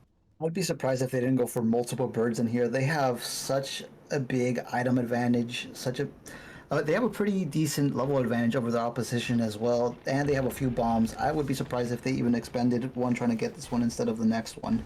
I would be surprised if they didn't go for multiple birds in here. They have such a big item advantage, they have a pretty decent level advantage over the opposition as well, and they have a few bombs. I would be surprised if they even expended one trying to get this one instead of the next one.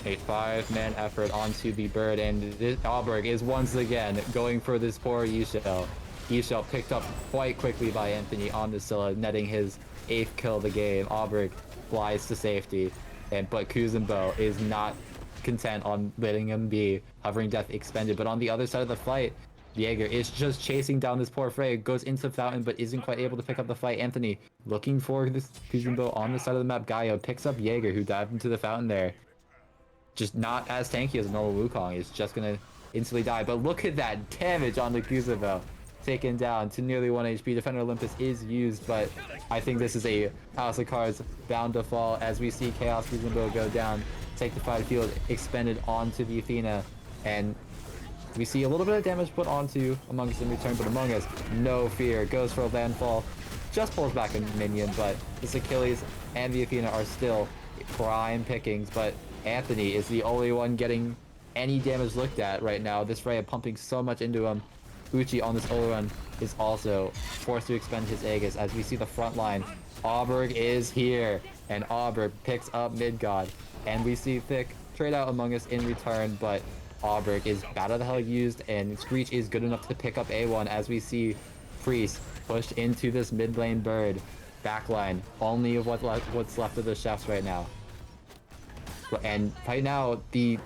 A 5-man effort onto the bird, and Auberg is once again going for this poor E-Shell. E-Shell picked up quite quickly by Anthony on the Scylla, netting his 8th kill of the game. Auberg flies to safety, but Kuzumbo is not content on letting him be. Hovering Death expended, but on the other side of the fight, Jaeger is just chasing down this poor Frey, goes into Fountain, but isn't quite able to pick up the fight. Anthony looking for this Kuzenbo on the side of the map. Gaio picks up Jaeger, who dived into the Fountain there. Just not as tanky as a normal Wukong. Is just gonna instantly die. But look at that damage on the Kuzenbo. Taken down to nearly 1 HP. Defender Olympus is used, but I think this is a House of Cards bound to fall as we see Chaos Kuzenbo go down, take the fight field, expended onto the Athena, and we see a little bit of damage put onto Among Us in return, but Among Us, no fear, goes for a landfall, just pulls back a minion, but this Achilles and the Athena are still prime pickings, but Anthony is the only one getting any damage looked at right now. This Rhea pumping so much into him. Uchi on this Olo run is also forced to expend his Aegis as we see the front line. Auberg is here, and Auberg picks up Midgod, and we see Thick trade out Among Us in return, but Auberg is bad out the hell used, and Screech is good enough to pick up A1 as we see Priest pushed into this mid lane bird. Backline, only of what's left of the chefs right now. And right now, the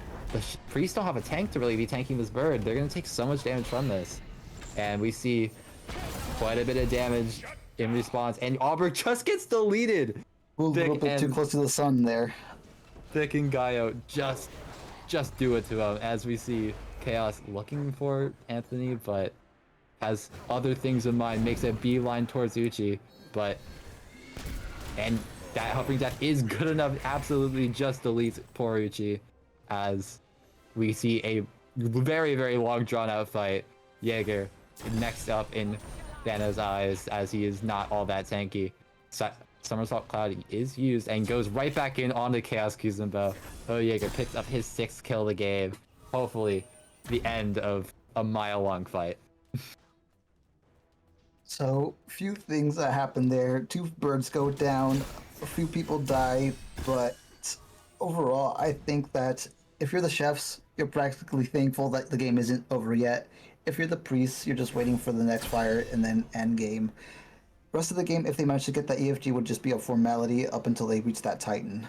Priests don't have a tank to really be tanking this bird. They're going to take so much damage from this. And we see quite a bit of damage in response. And Auberg just gets deleted. A little bit too close to the sun there. Thick and Gaio just do it to him as we see Chaos looking for Anthony, but has other things in mind. Makes a beeline towards Uchi, and that Hovering Death is good enough. Absolutely just deletes poor Uchi as we see a very, very long drawn out fight. Jaeger next up in Thanos' eyes as he is not all that tanky. Somersault Cloud is used and goes right back in onto Chaos Kuzenbo. Oh, Jaeger picks up his 6th kill of the game. Hopefully, the end of a mile-long fight. So, few things that happen there. 2 birds go down, a few people die, but overall, I think that if you're the chefs, you're practically thankful that the game isn't over yet. If you're the priests, you're just waiting for the next fire and then end game. Rest of the game, if they manage to get that EFG, would just be a formality up until they reach that Titan.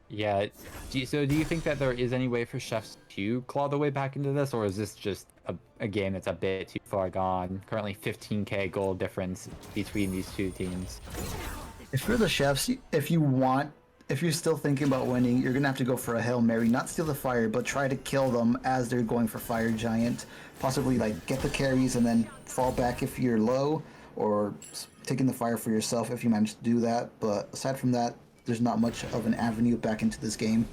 Yeah. So do you think that there is any way for chefs to claw their way back into this, or is this just a game that's a bit too far gone? Currently 15k gold difference between these two teams. If you're the chefs, if you're still thinking about winning, you're gonna have to go for a Hail Mary, not steal the fire, but try to kill them as they're going for Fire Giant. Possibly like get the carries and then fall back if you're low, or taking the fire for yourself if you manage to do that. But aside from that, there's not much of an avenue back into this game.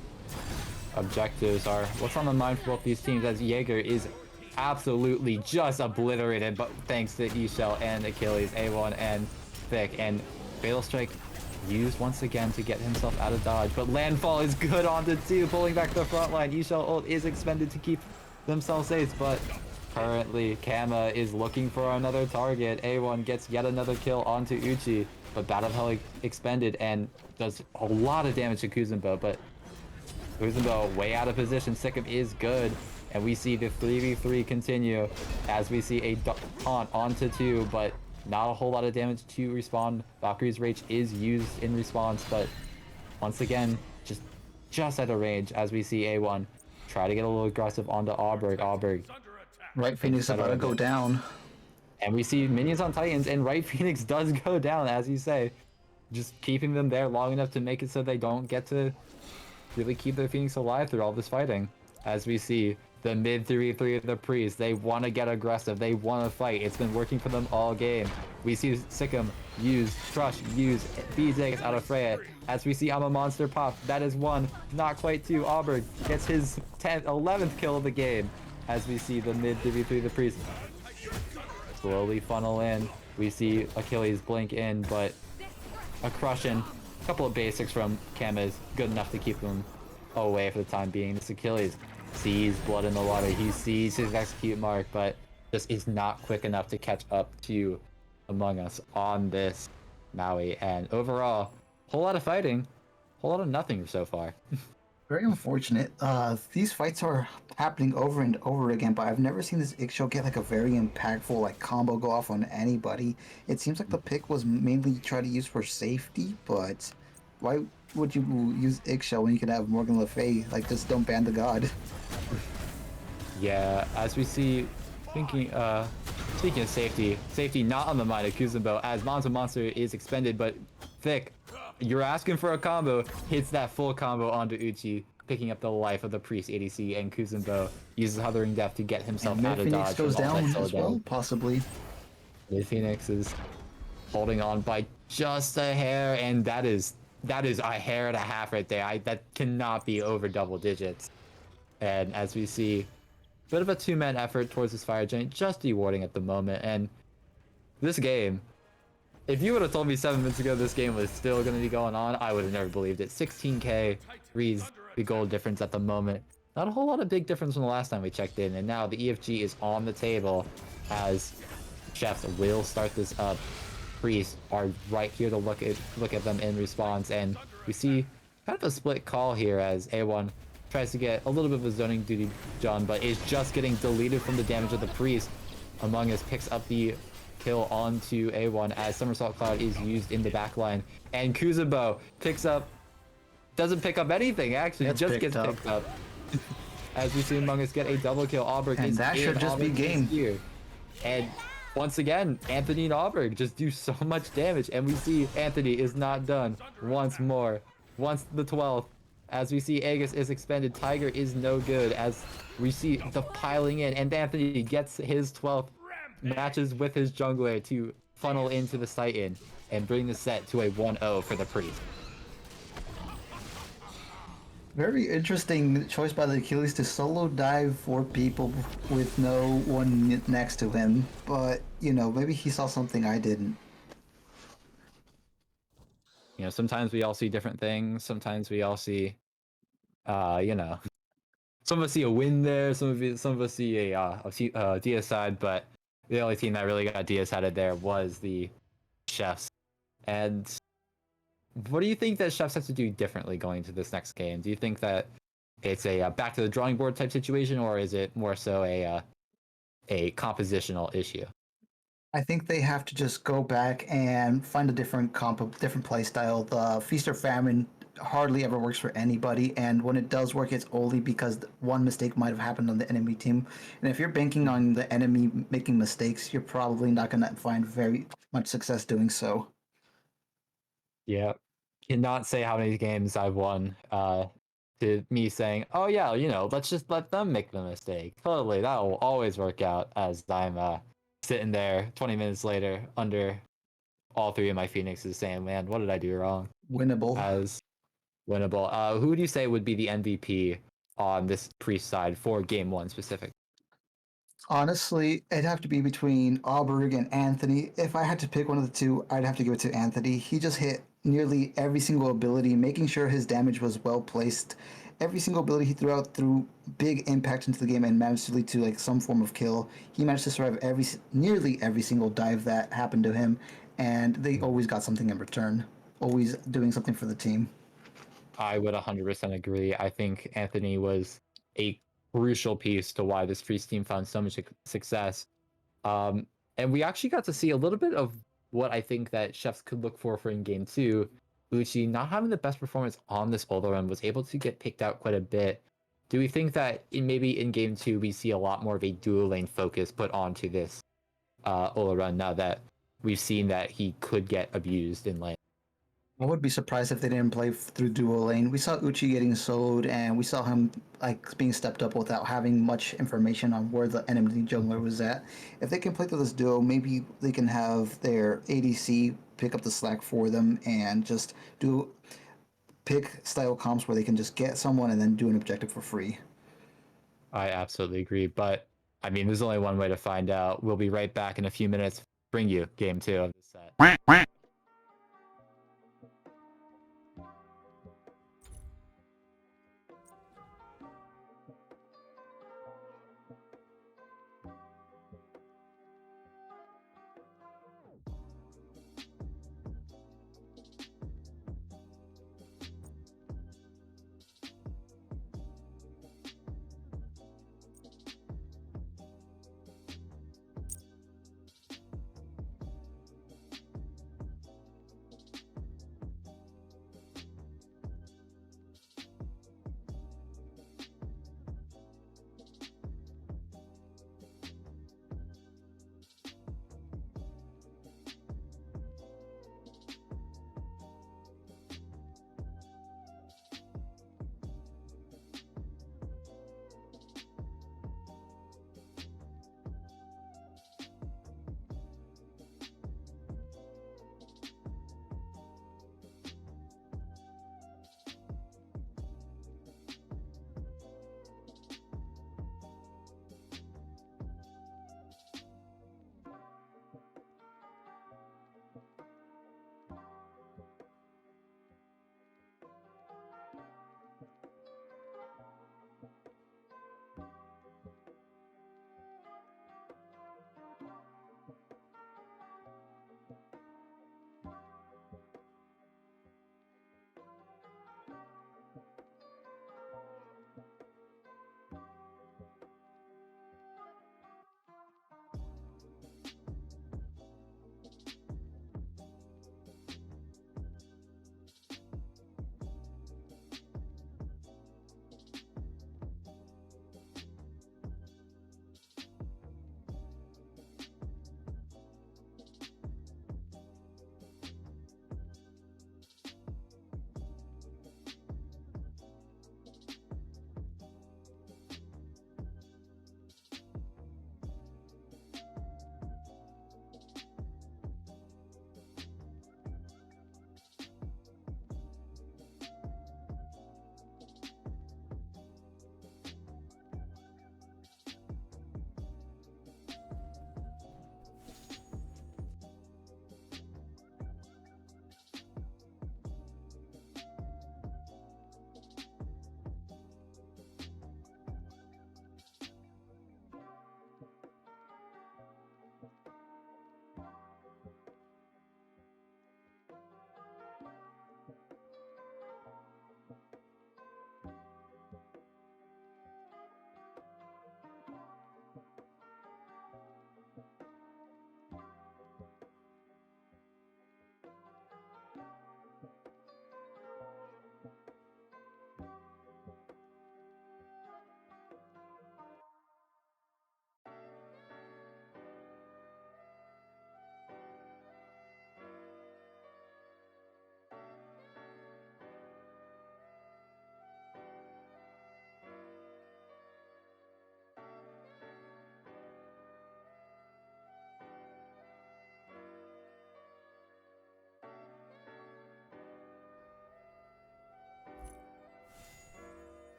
Objectives are what's on the mind for both these teams, as Jaeger is absolutely just obliterated, but thanks to Ishel and Achilles, A1 and Thick, and Fatal Strike used once again to get himself out of dodge, but Landfall is good on the 2, pulling back the front line. Ishel ult is expended to keep themselves safe, but currently Kama is looking for another target. A1 gets yet another kill onto Uchi, but Battle of Hell expended and does a lot of damage to Kuzenbo, but Kuzenbo way out of position. Sikkim is good, and we see the 3v3 continue as we see a taunt onto 2, but not a whole lot of damage to respawn. Valkyrie's Rage is used in response, but once again, just out of range as we see A1 try to get a little aggressive onto Auberg. Right Phoenix about to go down. And we see minions on Titans, and Right Phoenix does go down, as you say. Just keeping them there long enough to make it so they don't get to really keep their Phoenix alive through all this fighting. As we see the mid 3v3 of the Priest, they want to get aggressive, they want to fight. It's been working for them all game. We see Sikkim use Crush, use BZ out of Freya. As we see I'm a Monster pop, that is 1, not quite 2. Auberg gets his 10th, 11th kill of the game. As we see the mid 3v3 of the Priest slowly funnel in. We see Achilles blink in, but a crush in. A couple of basics from Kama is good enough to keep them away for the time being. This Achilles sees blood in the water. He sees his execute mark, but just is not quick enough to catch up to Among Us on this Maui. And overall, whole lot of fighting, whole lot of nothing so far. Very unfortunate. These fights are happening over and over again, but I've never seen this Ixchel get like a very impactful like combo go off on anybody. It seems like the pick was mainly try to use for safety, but why would you use Ixchel when you could have Morgan Le Fay? Like, just don't ban the god. Yeah, as we see, speaking of safety not on the mind of Kuzenbo as Monster is expended, but Thick, you're asking for a combo, hits that full combo onto Uchi, picking up the life of the Priest ADC, and Kuzenbo uses Huthering Death to get himself And Mid out of Phoenix dodge from goes all that down slow as well, damage. possibly. Mid Phoenix is holding on by just a hair, and that is a hair and a half right there. That cannot be over double digits. And as we see, bit of a two-man effort towards this Fire Giant, just dewarding at the moment. And this game, if you would have told me 7 minutes ago this game was still going to be going on, I would have never believed it. 16k reads the goal difference at the moment. Not a whole lot of big difference from the last time we checked in, and now the EFG is on the table as Chefs will start this up. Priests are right here to look at them in response, and we see kind of a split call here as A1 tries to get a little bit of a zoning duty done, but is just getting deleted from the damage of the Priest. Among Us picks up the kill onto A1 as Somersault Cloud is used in the backline, and Kuzenbo doesn't pick up anything, actually, just gets picked up. As we see Among Us get a double kill, Auberg And is that should just be game. here. And once again, Anthony and Auberg just do so much damage, and we see Anthony is not done once more. Once the 12th, as we see Aegis is expended, Tiger is no good, as we see the piling in, and Anthony gets his 12th, matches with his jungler to funnel into the Titan and bring the set to a 1-0 for the Priest. Very interesting choice by the Achilles to solo dive 4 people with no one next to him. But, you know, maybe he saw something I didn't. You know, sometimes we all see different things. Sometimes we all see, you know, some of us see a win there. Some of us see a DS side, but the only team that really got DS sided there was the Chefs. And what do you think that Chefs have to do differently going to this next game? Do you think that it's a back to the drawing board type situation, or is it more so a compositional issue? I think they have to just go back and find a different different play style. The feast or famine hardly ever works for anybody, and when it does work, it's only because one mistake might have happened on the enemy team. And if you're banking on the enemy making mistakes, you're probably not going to find very much success doing so. Yeah, cannot say how many games I've won. To me saying, "Oh yeah, you know, let's just let them make the mistake." Totally, that will always work out. As I'm sitting there 20 minutes later under all 3 of my Phoenixes, saying, "Man, what did I do wrong?" Winnable. As winnable. Who would you say would be the MVP on this Priest side for Game 1 specific? Honestly, it'd have to be between Auberg and Anthony. If I had to pick one of the two, I'd have to give it to Anthony. He just hit nearly every single ability, making sure his damage was well placed. Every single ability he threw out threw big impact into the game and managed to lead to like some form of kill. He managed to survive nearly every single dive that happened to him, and they always got something in return. Always doing something for the team. I would 100% agree. I think Anthony was a crucial piece to why this Priest team found so much success. Um, and we actually got to see a little bit of what I think that Chefs could look for in Game 2. Uchi not having the best performance on this Ola run was able to get picked out quite a bit. Do we think that maybe in Game 2 we see a lot more of a dual lane focus put onto this Ola run now that we've seen that he could get abused in lane? I would be surprised if they didn't play through dual lane. We saw Uchi getting soloed, and we saw him like being stepped up without having much information on where the enemy jungler was at. If they can play through this duo, maybe they can have their ADC pick up the slack for them and just do pick style comps where they can just get someone and then do an objective for free. I absolutely agree, but I mean, there's only one way to find out. We'll be right back in a few minutes. Bring you Game 2 of this set.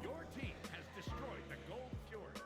Your team has destroyed the gold fjord.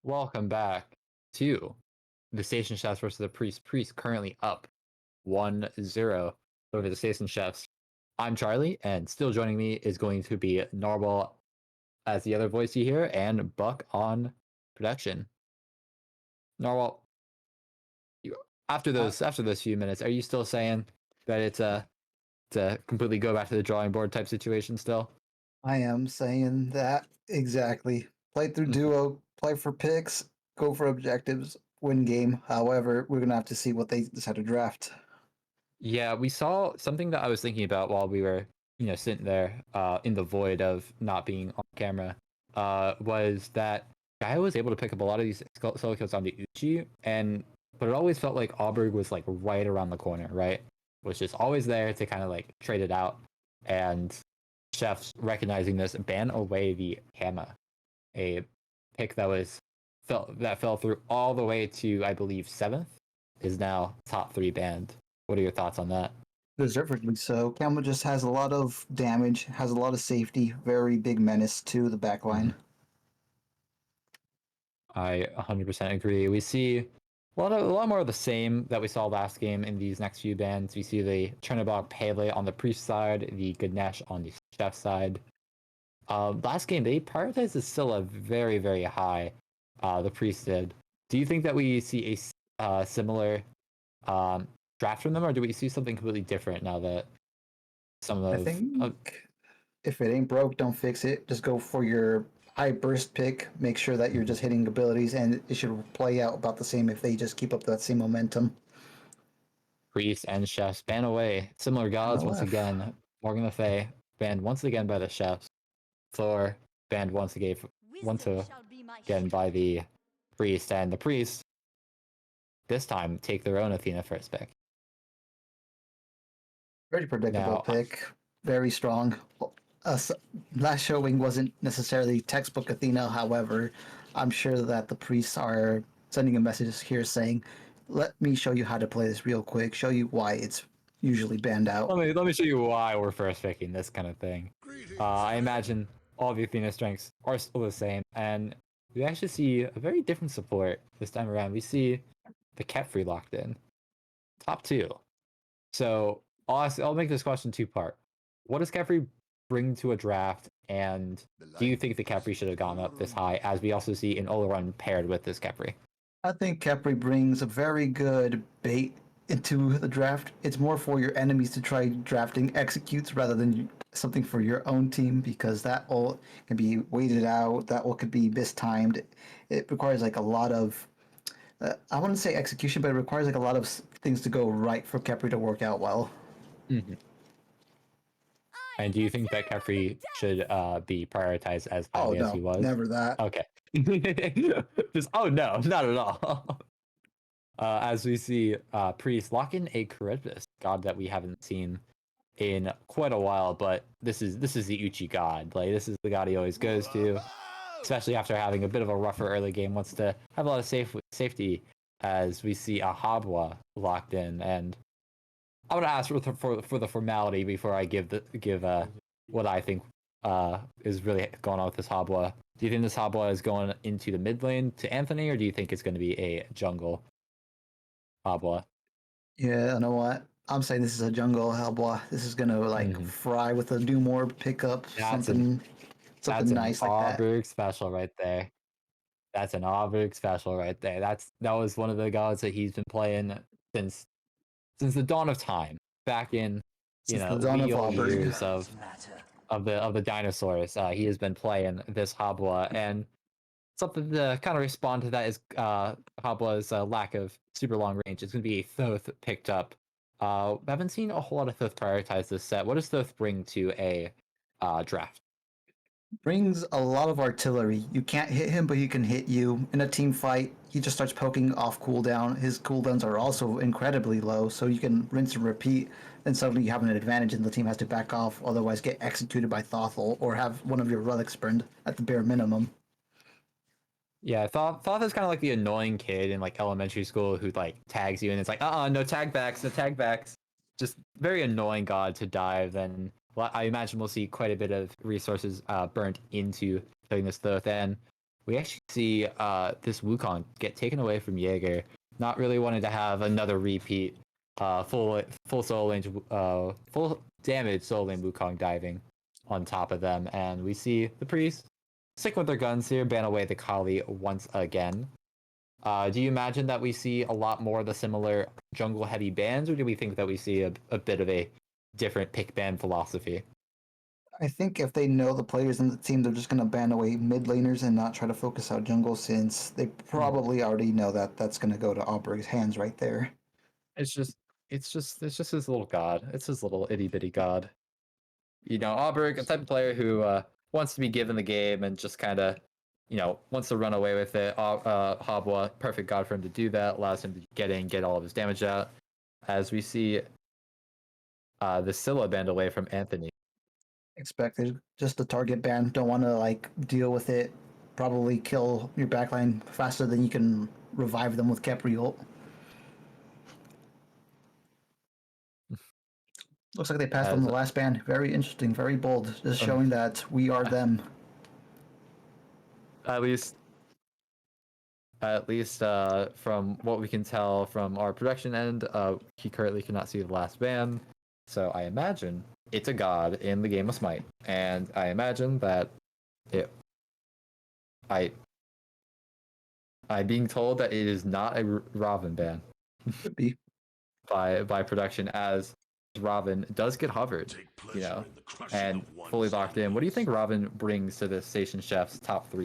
Welcome back to the Station Chefs versus the Priest. Priest currently up 1-0 over the Station Chefs. I'm Charlie, and still joining me is going to be Narwhal as the other voice you hear, and Buck on production. Narwhal, after those few minutes, are you still saying that it's a completely go back to the drawing board type situation still? I am saying that exactly. Play through duo, play for picks, go for objectives, win game. However, we're gonna have to see what they decide to draft. Yeah, we saw something that I was thinking about while we were, sitting there in the void of not being on camera, was that Guy was able to pick up a lot of these solo kills on the Uchi, but it always felt like Auberg was like right around the corner, right? Was just always there to kind of like trade it out. And Chefs recognizing this ban away the Hammer, a pick that fell through all the way to, I believe, 7th, is now top 3 banned. What are your thoughts on that? Deservedly so. Kama just has a lot of damage, has a lot of safety, very big menace to the backline. I 100% agree. We see a lot more of the same that we saw last game in these next few bans. We see the Chernobog Pele on the Priest side, the Ganesh on the Chef side. Last game they prioritized the Scylla very, very high. The priest did. Do you think that we see a similar draft from them, or do we see something completely different now that some I of think if it ain't broke, don't fix it. Just go for your high burst pick. Make sure that you're just hitting abilities, and it should play out about the same if they just keep up that same momentum. priests and chefs ban away? Similar gods once LF. again. Morgan Le Fay banned once again by the chefs. Thor banned once again by the priest, and the priest this time take their own Athena first pick. Very predictable Now, pick. Very strong. Last showing wasn't necessarily textbook Athena. However, I'm sure that the priests are sending a message here saying, "Let me show you how to play this real quick. Show you why it's usually banned out." let me show you why we're first picking this kind of thing. I imagine all the Athena strengths are still the same, and we actually see a very different support this time around. We see the Kefri locked in, top two. So I'll make this question two-part. What does Kefri bring to a draft, and do you think the Kefri should have gone up this high, as we also see an Oleron paired with this Kefri? I think Kepri brings a very good bait into the draft. It's more for your enemies to try drafting executes rather than something for your own team because that ult can be waited out. That ult could be mistimed. It requires like a lot of I wouldn't say execution, but it requires like a lot of things to go right for Kepri to work out well. Mm-hmm. And do you think that Kefri should be prioritized as Oh highly as he no, was? never that. Okay. Just oh no, not at all. As we see Priest lock in a Charybdis, god that we haven't seen in quite a while, but this is the Uchi god. Like this is the god he always goes to, especially after having a bit of a rougher early game. Wants to have a lot of safety. As we see a Habwa locked in, and I want to ask for the formality before I give what I think is really going on with this Habwa. Do you think this Habwa is going into the mid lane to Anthony, or do you think it's going to be a jungle Habwa? Yeah, you know what? I'm saying this is a jungle Hellboy. This is gonna like fry with a new morb pickup That's something that's an nice like that. Auberg special right there. That's an Auberg special right there. That was one of the gods that he's been playing since the dawn of time, back in Since the dawn wee of old Auburn. years of the dinosaurs. He has been playing this Habwa, and something to kind of respond to that is Habwa's lack of super long range. It's going to be a Thoth picked up. I haven't seen a whole lot of Thoth prioritize this set. What does Thoth bring to a draft? Brings a lot of artillery. You can't hit him, but he can hit you. In a team fight, he just starts poking off cooldown. His cooldowns are also incredibly low, so you can rinse and repeat. Then suddenly you have an advantage, and the team has to back off, otherwise get executed by Thothel or have one of your relics burned at the bare minimum. Yeah, Thoth is kind of like the annoying kid in like elementary school who like tags you and it's like, no tag backs, no tag backs. Just very annoying god to dive. And well, I imagine we'll see quite a bit of resources burnt into putting this Thoth. And we actually see this Wukong get taken away from Jaeger, not really wanting to have another repeat full soul range, full damage soul lane Wukong diving on top of them. And we see the priest stick with their guns here, ban away the Kali once again. Do you imagine that we see a lot more of the similar jungle heavy bans, or do we think that we see a bit of a different pick ban philosophy? I think if they know the players in the team, they're just going to ban away mid laners and not try to focus out jungle since they probably already know that that's going to go to Aubrey's hands right there. It's just it's just his little god. It's his little itty bitty god. Auberg, a type of player who wants to be given the game and just kind of, wants to run away with it. Habwa, perfect god for him to do that, allows him to get in, get all of his damage out. As we see the Scylla banned away from Anthony. Expected. Just a target ban. Don't want to like deal with it. Probably kill your backline faster than you can revive them with Kepri ult. Looks like they passed on the last ban. Very interesting, very bold. Just showing that we are them. At least from what we can tell from our production end, he currently cannot see the last ban. So I imagine it's a god in the game of Smite, and I imagine that it. I'm being told that it is not a Robin ban Could be. by production, as Robin does get hovered, you know, and fully locked in. What do you think Robin brings to the Station Chef's top 3